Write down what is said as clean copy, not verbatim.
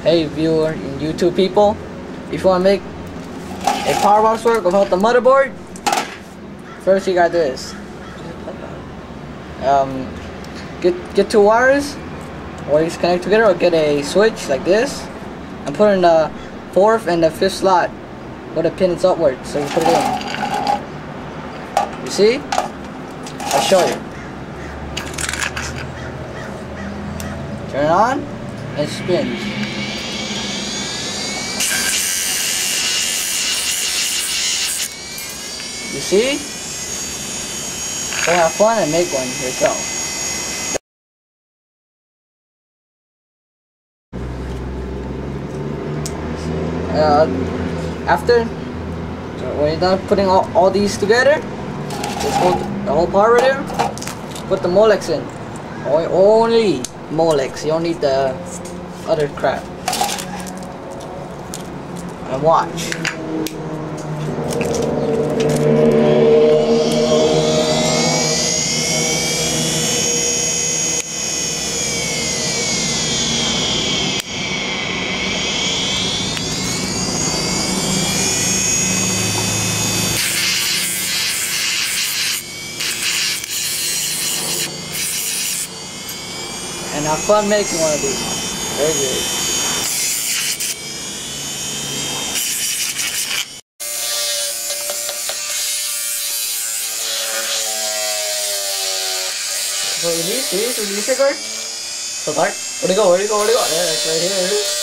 Hey viewer and YouTube people, if you want to make a power box work without the motherboard, first you gotta do this. Get two wires, wires connect together, or get a switch like this, and put it in the 4th and the 5th slot where the pin is upward. So you put it in. You see? I'll show you. Turn it on and spin. You see? So have fun and make one yourself. After, when you're done putting all these together, just hold the whole part right here, put the Molex in. Only Molex, you don't need the other crap. And watch. And have fun making one of these. Very good. So release it, guard. So dark. Where'd it go? Where'd it go? Where'd it go? There, it's right here.